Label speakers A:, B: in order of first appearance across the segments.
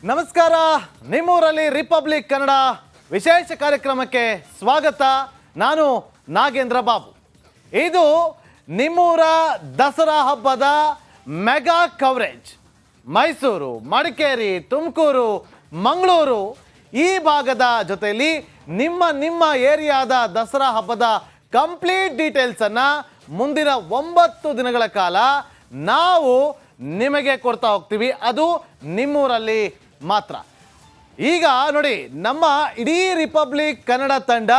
A: ನಮಸ್ಕಾರ. ನಿಮ್ಮೂರಲ್ಲಿ ರಿಪಬ್ಲಿಕ್ ಕನ್ನಡ ವಿಶೇಷ ಕಾರ್ಯಕ್ರಮಕ್ಕೆ ಸ್ವಾಗತ. ನಾನು ನಾಗೇಂದ್ರ ಬಾಬು. ಇದು ನಿಮ್ಮೂರ ದಸರಾ ಹಬ್ಬದ ಮೆಗಾ ಕವರೇಜ್. ಮೈಸೂರು, ಮಡಿಕೇರಿ, ತುಮಕೂರು, ಮಂಗಳೂರು ಈ ಭಾಗದ ಜೊತೆಯಲ್ಲಿ ನಿಮ್ಮ ಏರಿಯಾದ ದಸರಾ ಹಬ್ಬದ ಕಂಪ್ಲೀಟ್ ಡೀಟೇಲ್ಸನ್ನು ಮುಂದಿನ 9 ದಿನಗಳ ಕಾಲ ನಾವು ನಿಮಗೆ ಕೊಡ್ತಾ ಹೋಗ್ತೀವಿ. ಅದು ನಿಮ್ಮೂರಲ್ಲಿ ಮಾತ್ರ. ಈಗ ನೋಡಿ, ನಮ್ಮ ಇಡೀ ರಿಪಬ್ಲಿಕ್ ಕನ್ನಡ ತಂಡ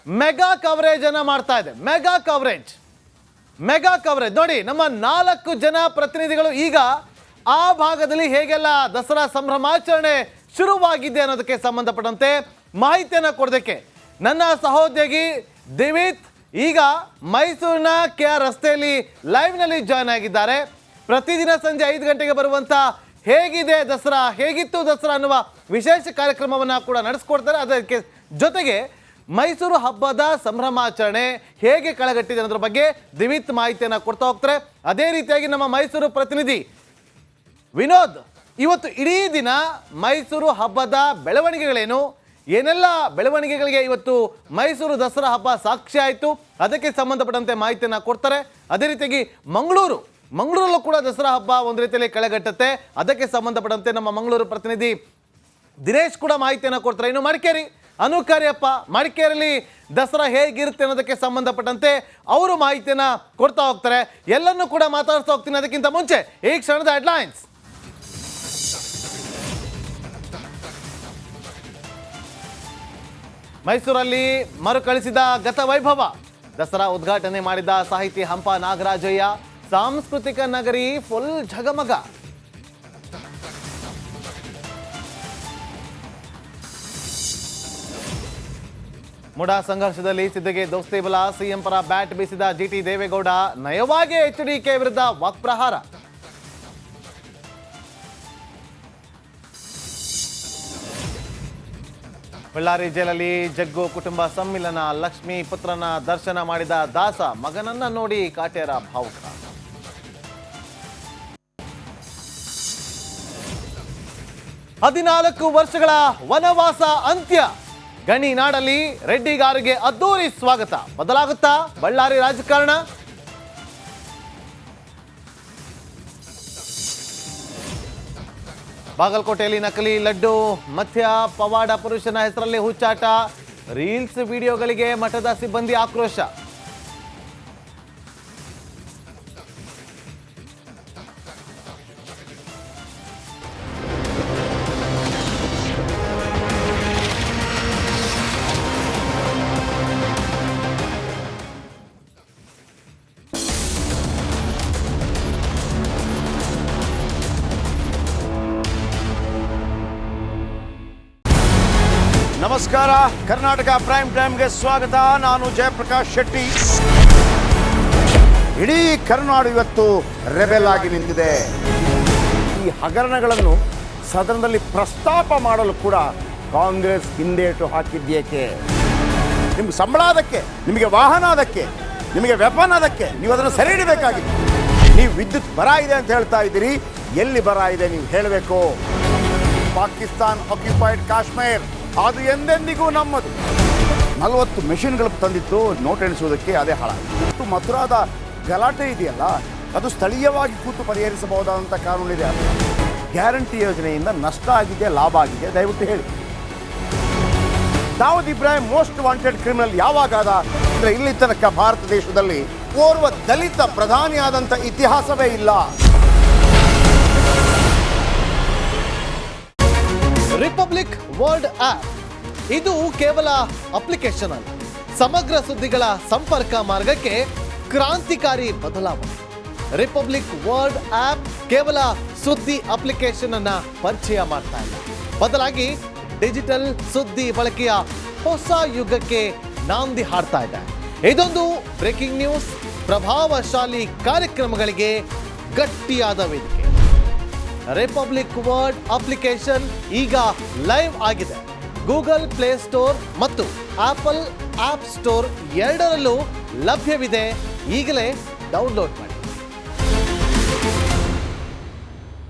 A: ಮೆಗಾ ಕವರೇಜ್ ಅನ್ನು ಮಾಡ್ತಾ ಇದೆ. ಮೆಗಾ ಕವರೇಜ್ ನೋಡಿ, ನಮ್ಮ 4 ಜನ ಪ್ರತಿನಿಧಿಗಳು ಈಗ ಆ ಭಾಗದಲ್ಲಿ ಹೇಗೆಲ್ಲ ದಸರಾ ಸಂಭ್ರಮಾಚರಣೆ ಶುರುವಾಗಿದೆ ಅನ್ನೋದಕ್ಕೆ ಸಂಬಂಧಪಟ್ಟಂತೆ ಮಾಹಿತಿಯನ್ನು ಕೊಡೋದಕ್ಕೆ ನನ್ನ ಸಹೋದ್ಯೋಗಿ ದಿವಿತ್ ಈಗ ಮೈಸೂರಿನ KR ರಸ್ತೆಯಲ್ಲಿ ಲೈವ್ನಲ್ಲಿ ಜಾಯ್ನ್ ಆಗಿದ್ದಾರೆ. ಪ್ರತಿದಿನ ಸಂಜೆ 5 ಗಂಟೆಗೆ ಬರುವಂಥ ಹೇಗಿದೆ ದಸರಾ, ಹೇಗಿತ್ತು ದಸರಾ ಅನ್ನುವ ವಿಶೇಷ ಕಾರ್ಯಕ್ರಮವನ್ನು ಕೂಡ ನಡೆಸ್ಕೊಡ್ತಾರೆ. ಅದಕ್ಕೆ ಜೊತೆಗೆ ಮೈಸೂರು ಹಬ್ಬದ ಸಂಭ್ರಮಾಚರಣೆ ಹೇಗೆ ಕಳೆಗಟ್ಟಿದೆ ಅನ್ನೋದ್ರ ಬಗ್ಗೆ ದಿವಿತ್ ಮಾಹಿತಿಯನ್ನು ಕೊಡ್ತಾ ಹೋಗ್ತಾರೆ. ಅದೇ ರೀತಿಯಾಗಿ ನಮ್ಮ ಮೈಸೂರು ಪ್ರತಿನಿಧಿ ವಿನೋದ್ ಇವತ್ತು ಇಡೀ ದಿನ ಮೈಸೂರು ಹಬ್ಬದ ಬೆಳವಣಿಗೆಗಳೇನು, ಏನೆಲ್ಲ ಬೆಳವಣಿಗೆಗಳಿಗೆ ಇವತ್ತು ಮೈಸೂರು ದಸರಾ ಹಬ್ಬ ಸಾಕ್ಷಿ ಆಯಿತು, ಅದಕ್ಕೆ ಸಂಬಂಧಪಟ್ಟಂತೆ ಮಾಹಿತಿಯನ್ನು ಕೊಡ್ತಾರೆ. ಅದೇ ರೀತಿಯಾಗಿ ಮಂಗಳೂರಲ್ಲೂ ಕೂಡ ದಸರಾ ಹಬ್ಬ ಒಂದು ರೀತಿಯಲ್ಲಿ ಕಳೆಗಟ್ಟುತ್ತೆ. ಅದಕ್ಕೆ ಸಂಬಂಧಪಟ್ಟಂತೆ ನಮ್ಮ ಮಂಗಳೂರು ಪ್ರತಿನಿಧಿ ದಿನೇಶ್ ಕೂಡ ಮಾಹಿತಿಯನ್ನು ಕೊಡ್ತಾರೆ. ಇನ್ನು ಮಡಿಕೇರಿ ಅನುಕಾರ್ಯಪ್ಪ, ಮಡಿಕೇರಿಯಲ್ಲಿ ದಸರಾ ಹೇಗಿರುತ್ತೆ ಅನ್ನೋದಕ್ಕೆ ಸಂಬಂಧಪಟ್ಟಂತೆ ಅವರು ಮಾಹಿತಿಯನ್ನು ಕೊಡ್ತಾ ಹೋಗ್ತಾರೆ. ಎಲ್ಲನ್ನೂ ಕೂಡ ಮಾತಾಡ್ತಾ ಹೋಗ್ತೀನಿ. ಅದಕ್ಕಿಂತ ಮುಂಚೆ ಈ ಕ್ಷಣದ ಹೆಡ್ಲೈನ್ಸ್. ಮೈಸೂರಲ್ಲಿ ಮರುಕಳಿಸಿದ ಗತ ವೈಭವ. ದಸರಾ ಉದ್ಘಾಟನೆ ಮಾಡಿದ ಸಾಹಿತಿ ಹಂಪ ನಾಗರಾಜಯ್ಯ. ಸಾಂಸ್ಕೃತಿಕ ನಗರಿ ಫುಲ್ ಝಗಮಗ. ಮುಡಾ ಸಂಘರ್ಷದಲ್ಲಿ ಸಿದ್ದಿಗೆ ದೋಸ್ತಿ ಬಲ. ಸಿಎಂ ಪರ ಬ್ಯಾಟ್ ಬೀಸಿದ GT ದೇವೇಗೌಡ. ನಯವಾಗಿ HDK ವಿರುದ್ಧ ವಾಕ್ಪ್ರಹಾರ. ಬಳ್ಳಾರಿ ಜೈಲಲ್ಲಿ ಜಗ್ಗು ಕುಟುಂಬ ಸಮ್ಮಿಲನ. ಲಕ್ಷ್ಮೀ ಪುತ್ರನ ದರ್ಶನ ಮಾಡಿದ ದಾಸ. ಮಗನನ್ನ ನೋಡಿ ಕಾಟೇರ ಭಾವುಕ. 14 ವರ್ಷಗಳ ವನವಾಸ ಅಂತ್ಯ. ಗಣಿನಾಡಲ್ಲಿ ರೆಡ್ಡಿಗಾರಿಗೆ ಅದ್ದೂರಿ ಸ್ವಾಗತ. ಬದಲಾಗುತ್ತಾ ಬಳ್ಳಾರಿ ರಾಜಕಾರಣ? ಬಾಗಲಕೋಟೆಯಲ್ಲಿ ನಕಲಿ ಲಡ್ಡು ಮಧ್ಯ ಪವಾಡ ಪುರುಷನ ಹೆಸರಲ್ಲಿ ಹುಚ್ಚಾಟ. ರೀಲ್ಸ್ ವಿಡಿಯೋಗಳಿಗೆ ಮಠದ ಸಿಬ್ಬಂದಿ ಆಕ್ರೋಶ.
B: ನಮಸ್ಕಾರ, ಕರ್ನಾಟಕ ಪ್ರೈಮ್ ಟೈಮ್ಗೆ ಸ್ವಾಗತ. ನಾನು ಜಯಪ್ರಕಾಶ್ ಶೆಟ್ಟಿ. ಇಡೀ ಕರ್ನಾಡು ಇವತ್ತು ರೆಬೆಲ್ ಆಗಿ ನಿಂತಿದೆ. ಈ ಹಗರಣಗಳನ್ನು ಸದನದಲ್ಲಿ ಪ್ರಸ್ತಾಪ ಮಾಡಲು ಕೂಡ ಕಾಂಗ್ರೆಸ್ ಹಿಂದೇಟು ಹಾಕಿದ್ದೇಕೆ? ನಿಮ್ಗೆ ಸಂಬಳ ಅದಕ್ಕೆ, ನಿಮಗೆ ವಾಹನ ಅದಕ್ಕೆ, ನಿಮಗೆ ವೆಪನ್ ಅದಕ್ಕೆ. ನೀವು ಅದನ್ನು ಸೆರೆ ಹಿಡಿಬೇಕಾಗಿತ್ತು. ನೀವು ವಿದ್ಯುತ್ ಬರ ಇದೆ ಅಂತ ಹೇಳ್ತಾ ಇದ್ದೀರಿ. ಎಲ್ಲಿ ಬರ ಇದೆ ನೀವು ಹೇಳಬೇಕು. ಪಾಕಿಸ್ತಾನ್ ಆಕ್ಯುಪೈಡ್ ಕಾಶ್ಮೀರ್ ಅದು ಎಂದೆಂದಿಗೂ ನಮ್ಮದು. 40 ಮೆಷಿನ್ಗಳು ತಂದಿತ್ತು ನೋಟ್ ಎಣಿಸುವುದಕ್ಕೆ, ಅದೇ ಹಾಳಾಯಿತು. ಮಥುರಾದ ಗಲಾಟೆ ಇದೆಯಲ್ಲ, ಅದು ಸ್ಥಳೀಯವಾಗಿ ಕೂತು ಪರಿಹರಿಸಬಹುದಾದಂಥ ಕಾನೂನಿದೆ. ಗ್ಯಾರಂಟಿ ಯೋಜನೆಯಿಂದ ನಷ್ಟ ಆಗಿದೆ, ಲಾಭ ಆಗಿದೆ, ದಯವಿಟ್ಟು ಹೇಳಿ. Dawood Ibrahim most wanted criminal ಯಾವಾಗಾದ ಅಂದರೆ ಇಲ್ಲಿ ತನಕ ಭಾರತ ದೇಶದಲ್ಲಿ ಓರ್ವ ದಲಿತ ಪ್ರಧಾನಿಯಾದಂಥ ಇತಿಹಾಸವೇ ಇಲ್ಲ.
A: ರಿಪಬ್ಲಿಕ್ ವರ್ಲ್ಡ್ ಆಪ್ ಇದು ಕೇವಲ ಅಪ್ಲಿಕೇಶನ್ ಅಲ್ಲ, ಸಮಗ್ರ ಸುದ್ದಿಗಳ ಸಂಪರ್ಕ ಮಾರ್ಗಕ್ಕೆ ಕ್ರಾಂತಿಕಾರಿ ಬದಲಾವಣೆ. ರಿಪಬ್ಲಿಕ್ ವರ್ಲ್ಡ್ ಆಪ್ ಕೇವಲ ಸುದ್ದಿ ಅಪ್ಲಿಕೇಶನ್ ಅನ್ನ ಪರಿಚಯ ಮಾಡ್ತಾ ಇಲ್ಲ, ಬದಲಾಗಿ ಡಿಜಿಟಲ್ ಸುದ್ದಿ ಬಳಕೆಯ ಹೊಸ ಯುಗಕ್ಕೆ ನಾಂದಿ ಹಾಡ್ತಾ ಇದೆ. ಇದೊಂದು ಬ್ರೇಕಿಂಗ್ ನ್ಯೂಸ್, ಪ್ರಭಾವಶಾಲಿ ಕಾರ್ಯಕ್ರಮಗಳಿಗೆ ಗಟ್ಟಿಯಾದ ವೇದಿಕೆ. ರಿಪಬ್ಲಿಕ್ ವರ್ಲ್ಡ್ ಅಪ್ಲಿಕೇಶನ್ ಈಗ ಲೈವ್ ಆಗಿದೆ. ಗೂಗಲ್ ಪ್ಲೇ ಸ್ಟೋರ್ ಮತ್ತು ಆಪಲ್ ಆಪ್ ಸ್ಟೋರ್ ಎರಡರಲ್ಲೂ ಲಭ್ಯವಿದೆ. ಈಗಲೇ ಡೌನ್ಲೋಡ್ ಮಾಡಿ.